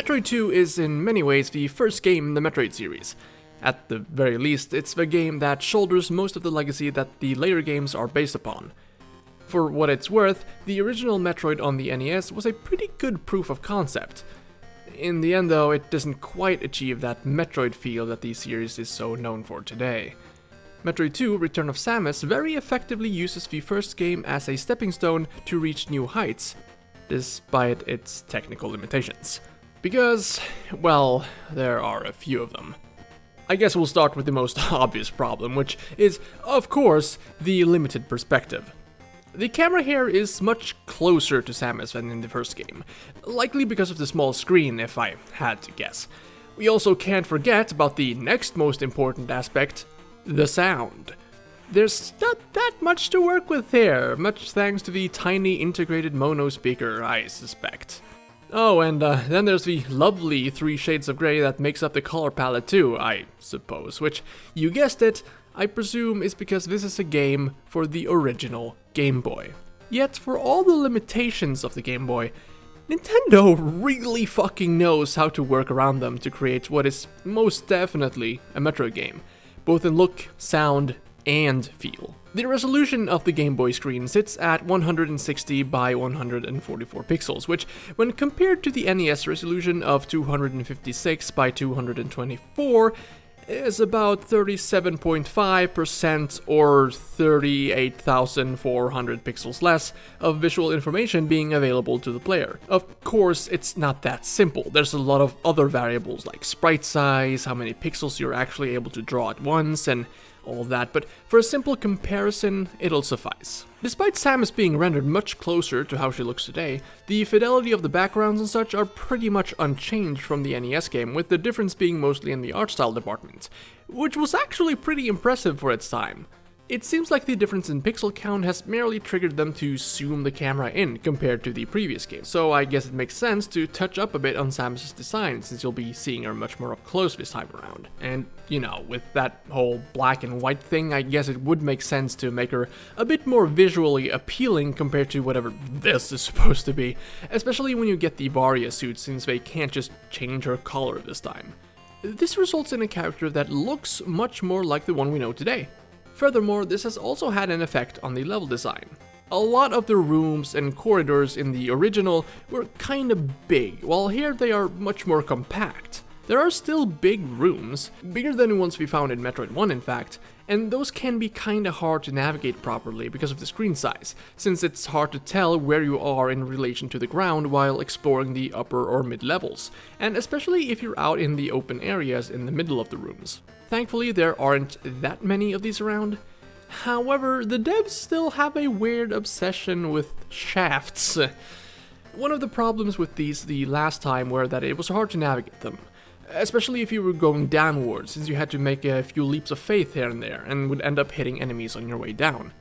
Metroid 2 is in many ways the first game in the Metroid series. At the very least, it's the game that shoulders most of the legacy that the later games are based upon. For what it's worth, the original Metroid on the NES was a pretty good proof of concept. In the end though, it doesn't quite achieve that Metroid feel that the series is so known for today. Metroid 2: Return of Samus very effectively uses the first game as a stepping stone to reach new heights, despite its technical limitations. Because, well, there are a few of them. I guess we'll start with the most obvious problem, which is, of course, the limited perspective. The camera here is much closer to Samus than in the first game, likely because of the small screen if I had to guess. We also can't forget about the next most important aspect, the sound. There's not that much to work with here, much thanks to the tiny integrated mono speaker, I suspect. Oh, and then there's the lovely 3 shades of grey that makes up the color palette too, I suppose, which, you guessed it, I presume is because this is a game for the original Game Boy. Yet, for all the limitations of the Game Boy, Nintendo really fucking knows how to work around them to create what is most definitely a Metroid game, both in look, sound, and feel. The resolution of the Game Boy screen sits at 160 by 144 pixels, which, when compared to the NES resolution of 256 by 224, is about 37.5% or 38,400 pixels less of visual information being available to the player. Of course, it's not that simple. There's a lot of other variables like sprite size, how many pixels you're actually able to draw at once, and all that, but for a simple comparison, it'll suffice. Despite Samus being rendered much closer to how she looks today, the fidelity of the backgrounds and such are pretty much unchanged from the NES game, with the difference being mostly in the art style department, which was actually pretty impressive for its time. It seems like the difference in pixel count has merely triggered them to zoom the camera in compared to the previous game, so I guess it makes sense to touch up a bit on Samus' design since you'll be seeing her much more up close this time around. And, you know, with that whole black and white thing, I guess it would make sense to make her a bit more visually appealing compared to whatever this is supposed to be, especially when you get the Varia suit since they can't just change her color this time. This results in a character that looks much more like the one we know today. Furthermore, this has also had an effect on the level design. A lot of the rooms and corridors in the original were kinda big, while here they are much more compact. There are still big rooms, bigger than the ones we found in Metroid 1 in fact, and those can be kinda hard to navigate properly because of the screen size, since it's hard to tell where you are in relation to the ground while exploring the upper or mid levels, and especially if you're out in the open areas in the middle of the rooms. Thankfully, there aren't that many of these around. However, the devs still have a weird obsession with shafts. One of the problems with these the last time were that it was hard to navigate them, especially if you were going downwards, since you had to make a few leaps of faith here and there, and would end up hitting enemies on your way down.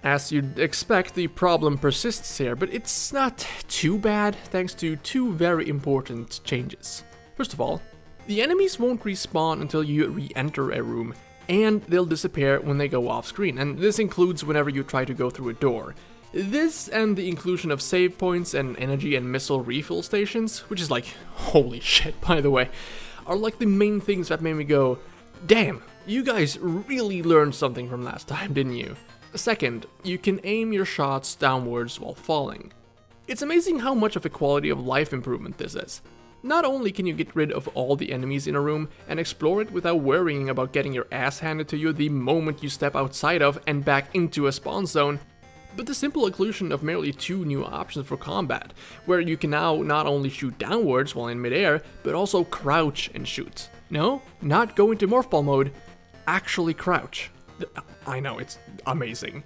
As you'd expect, the problem persists here, but it's not too bad thanks to 2 very important changes. First of all, the enemies won't respawn until you re-enter a room, and they'll disappear when they go off screen, and this includes whenever you try to go through a door. This and the inclusion of save points and energy and missile refill stations, which is like, holy shit by the way, are like the main things that made me go, damn, you guys really learned something from last time, didn't you? Second, you can aim your shots downwards while falling. It's amazing how much of a quality of life improvement this is. Not only can you get rid of all the enemies in a room and explore it without worrying about getting your ass handed to you the moment you step outside of and back into a spawn zone, but the simple inclusion of merely 2 new options for combat, where you can now not only shoot downwards while in midair, but also crouch and shoot. No, not go into morph ball mode, actually crouch. I know, it's amazing.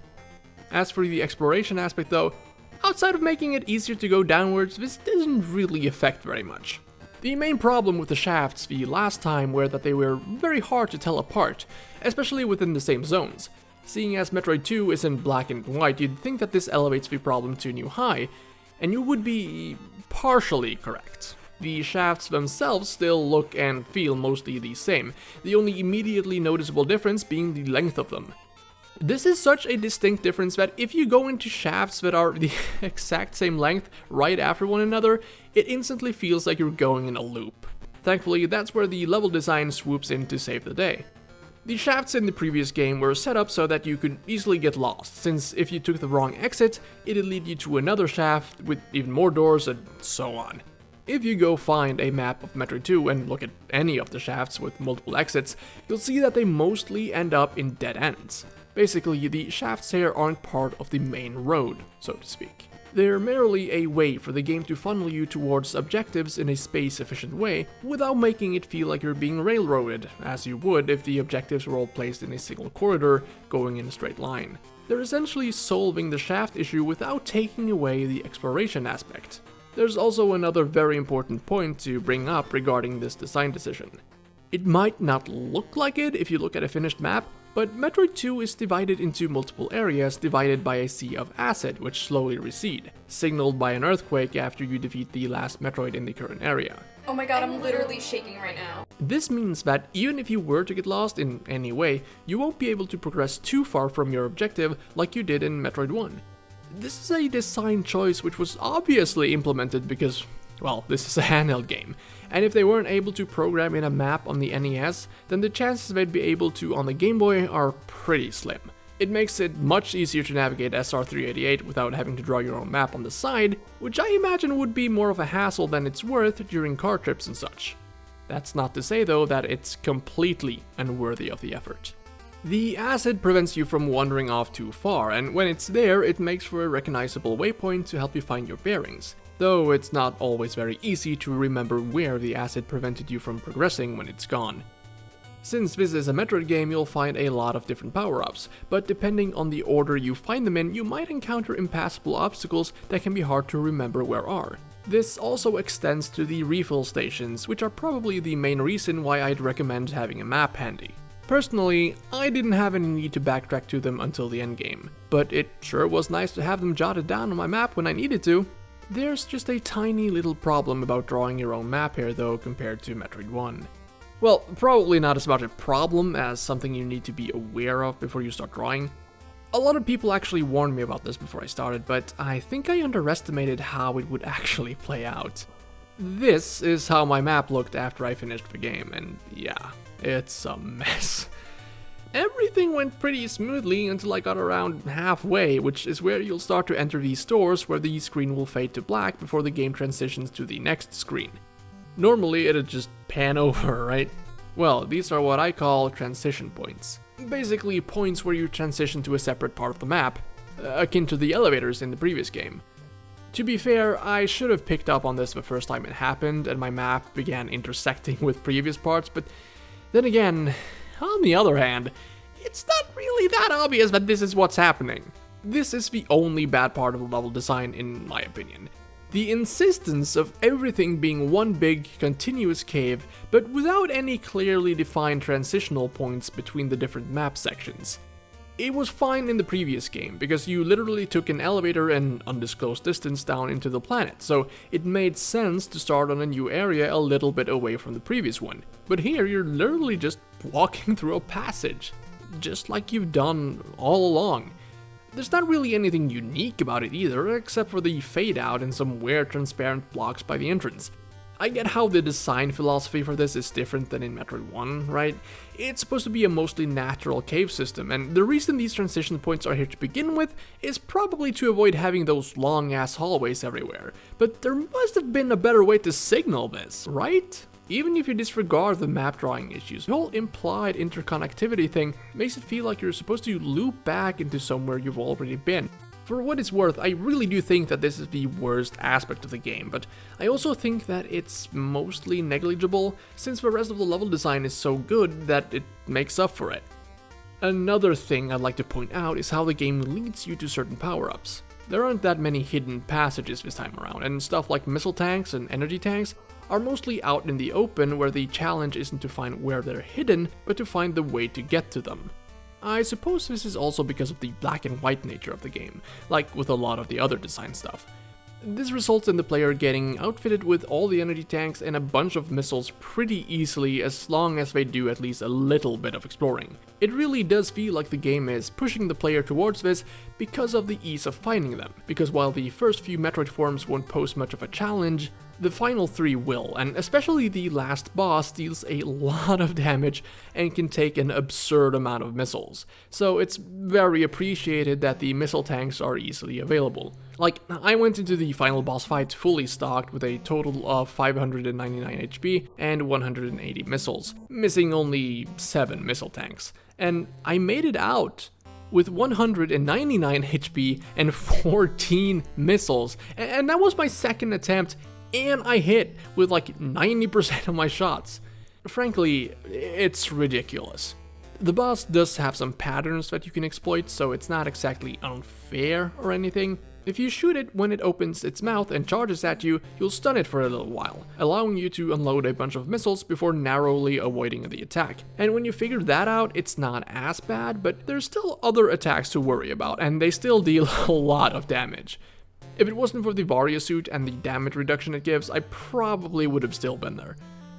As for the exploration aspect though, outside of making it easier to go downwards, this doesn't really affect very much. The main problem with the shafts the last time were that they were very hard to tell apart, especially within the same zones. Seeing as Metroid 2 is in black and white, you'd think that this elevates the problem to a new high, and you would be partially correct. The shafts themselves still look and feel mostly the same, the only immediately noticeable difference being the length of them. This is such a distinct difference that if you go into shafts that are the exact same length right after one another, it instantly feels like you're going in a loop. Thankfully, that's where the level design swoops in to save the day. The shafts in the previous game were set up so that you could easily get lost, since if you took the wrong exit, it'd lead you to another shaft with even more doors and so on. If you go find a map of Metroid 2 and look at any of the shafts with multiple exits, you'll see that they mostly end up in dead ends. Basically, the shafts here aren't part of the main road, so to speak. They're merely a way for the game to funnel you towards objectives in a space-efficient way, without making it feel like you're being railroaded, as you would if the objectives were all placed in a single corridor, going in a straight line. They're essentially solving the shaft issue without taking away the exploration aspect. There's also another very important point to bring up regarding this design decision. It might not look like it if you look at a finished map, but Metroid 2 is divided into multiple areas divided by a sea of acid which slowly recede, signaled by an earthquake after you defeat the last Metroid in the current area. Oh my god, I'm literally shaking right now. This means that even if you were to get lost in any way, you won't be able to progress too far from your objective like you did in Metroid 1. This is a design choice which was obviously implemented because, well, this is a handheld game, and if they weren't able to program in a map on the NES, then the chances they'd be able to on the Game Boy are pretty slim. It makes it much easier to navigate SR388 without having to draw your own map on the side, which I imagine would be more of a hassle than it's worth during car trips and such. That's not to say though that it's completely unworthy of the effort. The acid prevents you from wandering off too far, and when it's there, it makes for a recognizable waypoint to help you find your bearings, though it's not always very easy to remember where the acid prevented you from progressing when it's gone. Since this is a Metroid game, you'll find a lot of different power-ups, but depending on the order you find them in, you might encounter impassable obstacles that can be hard to remember where are. This also extends to the refill stations, which are probably the main reason why I'd recommend having a map handy. Personally, I didn't have any need to backtrack to them until the endgame, but it sure was nice to have them jotted down on my map when I needed to. There's just a tiny little problem about drawing your own map here though compared to Metroid 1. Well, probably not as much a problem as something you need to be aware of before you start drawing. A lot of people actually warned me about this before I started, but I think I underestimated how it would actually play out. This is how my map looked after I finished the game, and yeah, it's a mess. Everything went pretty smoothly until I got around halfway, which is where you'll start to enter these doors where the screen will fade to black before the game transitions to the next screen. Normally it'd just pan over, right? Well, these are what I call transition points. Basically points where you transition to a separate part of the map, akin to the elevators in the previous game. To be fair, I should have picked up on this the first time it happened and my map began intersecting with previous parts, but then again, on the other hand, it's not really that obvious that this is what's happening. This is the only bad part of the level design in my opinion. The insistence of everything being one big, continuous cave, but without any clearly defined transitional points between the different map sections. It was fine in the previous game, because you literally took an elevator an undisclosed distance down into the planet, so it made sense to start on a new area a little bit away from the previous one. But here you're literally just walking through a passage, just like you've done all along. There's not really anything unique about it either, except for the fade out and some weird transparent blocks by the entrance. I get how the design philosophy for this is different than in Metroid 1, right? It's supposed to be a mostly natural cave system, and the reason these transition points are here to begin with is probably to avoid having those long-ass hallways everywhere. But there must have been a better way to signal this, right? Even if you disregard the map drawing issues, the whole implied interconnectivity thing makes it feel like you're supposed to loop back into somewhere you've already been. For what it's worth, I really do think that this is the worst aspect of the game, but I also think that it's mostly negligible, since the rest of the level design is so good that it makes up for it. Another thing I'd like to point out is how the game leads you to certain power-ups. There aren't that many hidden passages this time around, and stuff like missile tanks and energy tanks are mostly out in the open, where the challenge isn't to find where they're hidden, but to find the way to get to them. I suppose this is also because of the black and white nature of the game, like with a lot of the other design stuff. This results in the player getting outfitted with all the energy tanks and a bunch of missiles pretty easily as long as they do at least a little bit of exploring. It really does feel like the game is pushing the player towards this because of the ease of finding them, because while the first few Metroid forms won't pose much of a challenge, the final 3 will, and especially the last boss deals a lot of damage and can take an absurd amount of missiles, so it's very appreciated that the missile tanks are easily available. Like, I went into the final boss fight fully stocked with a total of 599 HP and 180 missiles, missing only 7 missile tanks, and I made it out with 199 HP and 14 missiles, and that was my second attempt, and I hit with like 90% of my shots. Frankly, it's ridiculous. The boss does have some patterns that you can exploit, so it's not exactly unfair or anything. If you shoot it when it opens its mouth and charges at you, you'll stun it for a little while, allowing you to unload a bunch of missiles before narrowly avoiding the attack. And when you figure that out, it's not as bad, but there's still other attacks to worry about, and they still deal a lot of damage. If it wasn't for the Varia suit and the damage reduction it gives, I probably would have still been there.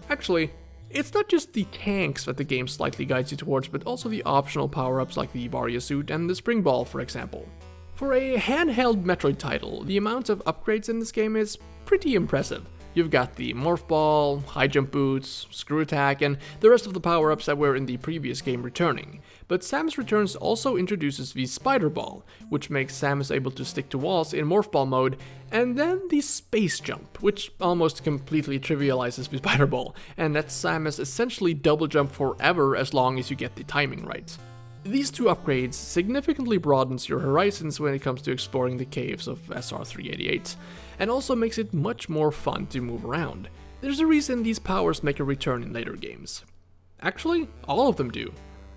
Actually, it's not just the tanks that the game slightly guides you towards, but also the optional power-ups like the Varia suit and the Spring Ball, for example. For a handheld Metroid title, the amount of upgrades in this game is pretty impressive. You've got the Morph Ball, High Jump Boots, Screw Attack, and the rest of the power-ups that were in the previous game returning. But Samus Returns also introduces the Spider Ball, which makes Samus able to stick to walls in Morph Ball mode, and then the Space Jump, which almost completely trivializes the Spider Ball, and lets Samus essentially double jump forever as long as you get the timing right. These two upgrades significantly broadens your horizons when it comes to exploring the caves of SR388, and also makes it much more fun to move around. There's a reason these powers make a return in later games. Actually, all of them do.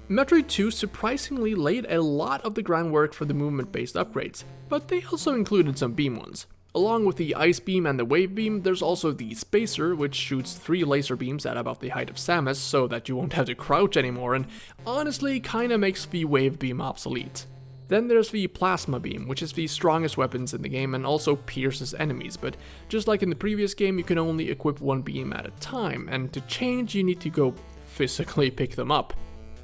Metroid 2 surprisingly laid a lot of the groundwork for the movement-based upgrades, but they also included some beam ones. Along with the Ice Beam and the Wave Beam, there's also the Spacer, which shoots 3 laser beams at about the height of Samus so that you won't have to crouch anymore, and honestly kinda makes the Wave Beam obsolete. Then there's the Plasma Beam, which is the strongest weapons in the game and also pierces enemies, but just like in the previous game, you can only equip 1 beam at a time, and to change you need to go physically pick them up.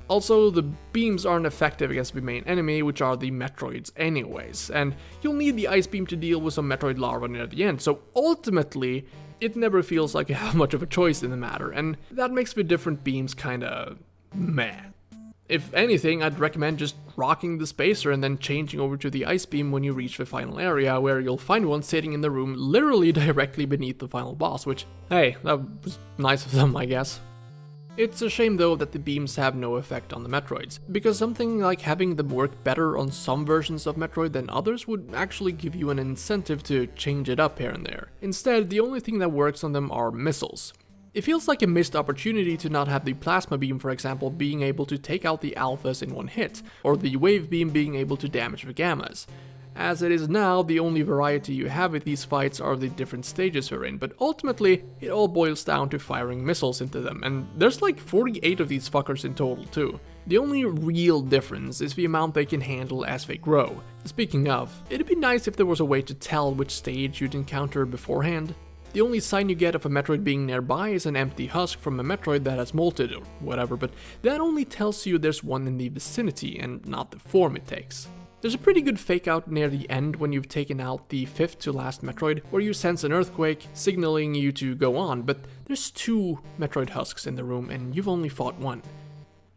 Also, the beams aren't effective against the main enemy, which are the Metroids anyways, and you'll need the Ice Beam to deal with some Metroid larvae near the end, so ultimately, it never feels like you have much of a choice in the matter, and that makes the different beams kinda meh. If anything, I'd recommend just rocking the Spacer and then changing over to the Ice Beam when you reach the final area, where you'll find one sitting in the room literally directly beneath the final boss, which, hey, that was nice of them, I guess. It's a shame though that the beams have no effect on the Metroids, because something like having them work better on some versions of Metroid than others would actually give you an incentive to change it up here and there. Instead, the only thing that works on them are missiles. It feels like a missed opportunity to not have the Plasma Beam, for example, being able to take out the Alphas in one hit, or the Wave Beam being able to damage the Gammas. As it is now, the only variety you have with these fights are the different stages we're in, but ultimately, it all boils down to firing missiles into them, and there's like 48 of these fuckers in total too. The only real difference is the amount they can handle as they grow. Speaking of, it'd be nice if there was a way to tell which stage you'd encounter beforehand. The only sign you get of a Metroid being nearby is an empty husk from a Metroid that has molted or whatever, but that only tells you there's one in the vicinity and not the form it takes. There's a pretty good fake out near the end when you've taken out the 5th to last Metroid, where you sense an earthquake, signaling you to go on, but there's 2 Metroid husks in the room and you've only fought 1.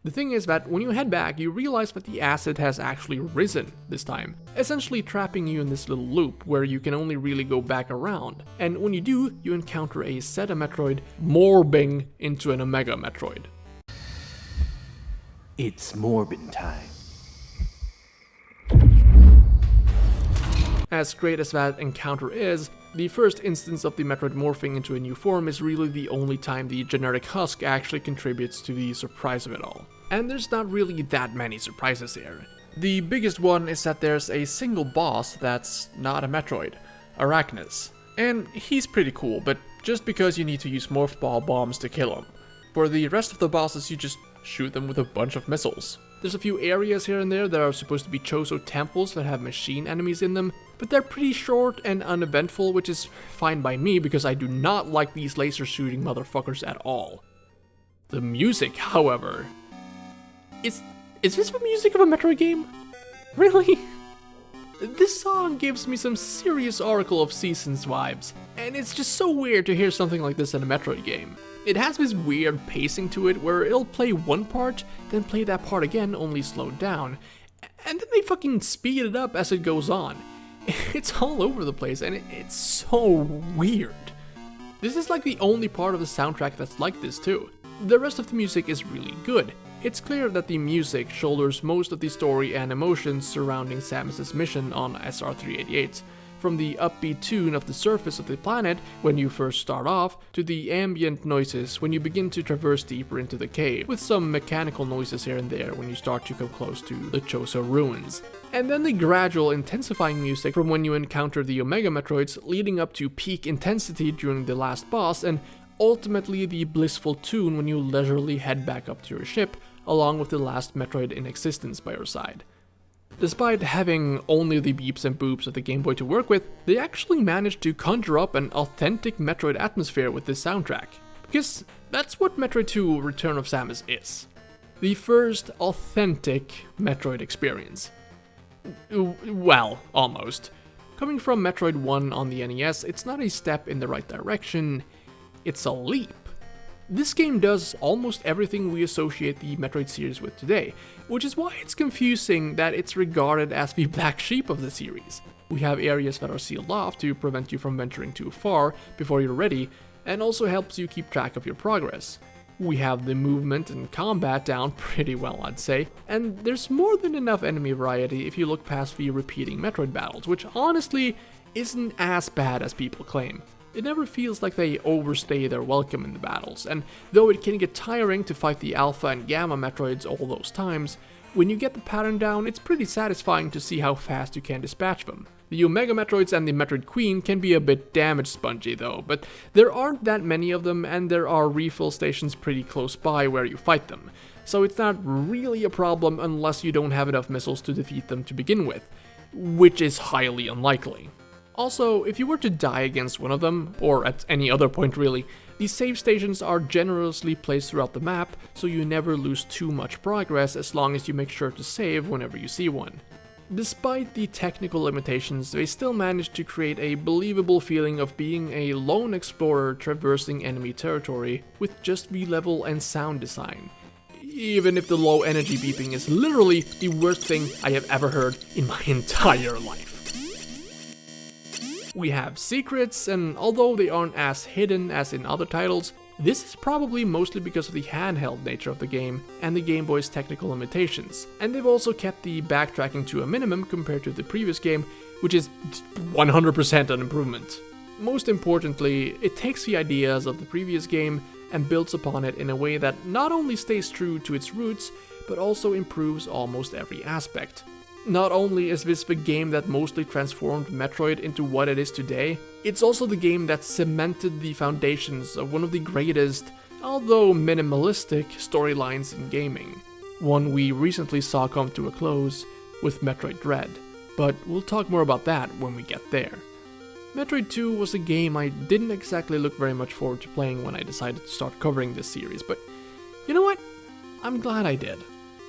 The thing is that when you head back, you realize that the acid has actually risen this time, essentially trapping you in this little loop where you can only really go back around, and when you do, you encounter a Zeta Metroid morbing into an Omega Metroid. It's Morbin time. As great as that encounter is, the first instance of the Metroid morphing into a new form is really the only time the generic husk actually contributes to the surprise of it all. And there's not really that many surprises here. The biggest one is that there's a single boss that's not a Metroid, Arachnus. And he's pretty cool, but just because you need to use Morph Ball bombs to kill him. For the rest of the bosses, you just shoot them with a bunch of missiles. There's a few areas here and there that are supposed to be Chozo temples that have machine enemies in them, but they're pretty short and uneventful, which is fine by me because I do not like these laser shooting motherfuckers at all. The music, however, is this the music of a Metroid game? Really? This song gives me some serious Oracle of Seasons vibes, and it's just so weird to hear something like this in a Metroid game. It has this weird pacing to it where it'll play one part, then play that part again, only slowed down, and then they fucking speed it up as it goes on. It's all over the place, and it's so weird. This is like the only part of the soundtrack that's like this too. The rest of the music is really good. It's clear that the music shoulders most of the story and emotions surrounding Samus' mission on SR388, from the upbeat tune of the surface of the planet when you first start off, to the ambient noises when you begin to traverse deeper into the cave, with some mechanical noises here and there when you start to come close to the Chozo ruins. And then the gradual intensifying music from when you encounter the Omega Metroids, leading up to peak intensity during the last boss, and ultimately the blissful tune when you leisurely head back up to your ship, along with the last Metroid in existence by your side. Despite having only the beeps and boops of the Game Boy to work with, they actually managed to conjure up an authentic Metroid atmosphere with this soundtrack, because that's what Metroid 2 Return of Samus is. The first authentic Metroid experience. Well, almost. Coming from Metroid 1 on the NES, it's not a step in the right direction, it's a leap. This game does almost everything we associate the Metroid series with today, which is why it's confusing that it's regarded as the black sheep of the series. We have areas that are sealed off to prevent you from venturing too far before you're ready, and also helps you keep track of your progress. We have the movement and combat down pretty well, I'd say, and there's more than enough enemy variety if you look past the repeating Metroid battles, which honestly isn't as bad as people claim. It never feels like they overstay their welcome in the battles, and though it can get tiring to fight the Alpha and Gamma Metroids all those times, when you get the pattern down, it's pretty satisfying to see how fast you can dispatch them. The Omega Metroids and the Metroid Queen can be a bit damage spongy though, but there aren't that many of them, and there are refill stations pretty close by where you fight them, so it's not really a problem unless you don't have enough missiles to defeat them to begin with, which is highly unlikely. Also, if you were to die against one of them, or at any other point really, these save stations are generously placed throughout the map, so you never lose too much progress as long as you make sure to save whenever you see one. Despite the technical limitations, they still managed to create a believable feeling of being a lone explorer traversing enemy territory with just the level and sound design. Even if the low energy beeping is literally the worst thing I have ever heard in my entire life. We have secrets, and although they aren't as hidden as in other titles, this is probably mostly because of the handheld nature of the game and the Game Boy's technical limitations, and they've also kept the backtracking to a minimum compared to the previous game, which is 100% an improvement. Most importantly, it takes the ideas of the previous game and builds upon it in a way that not only stays true to its roots, but also improves almost every aspect. Not only is this the game that mostly transformed Metroid into what it is today, it's also the game that cemented the foundations of one of the greatest, although minimalistic, storylines in gaming. One we recently saw come to a close with Metroid Dread, but we'll talk more about that when we get there. Metroid 2 was a game I didn't exactly look very much forward to playing when I decided to start covering this series, but you know what? I'm glad I did.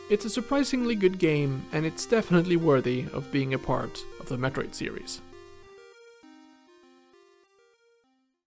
It's a surprisingly good game, and it's definitely worthy of being a part of the Metroid series.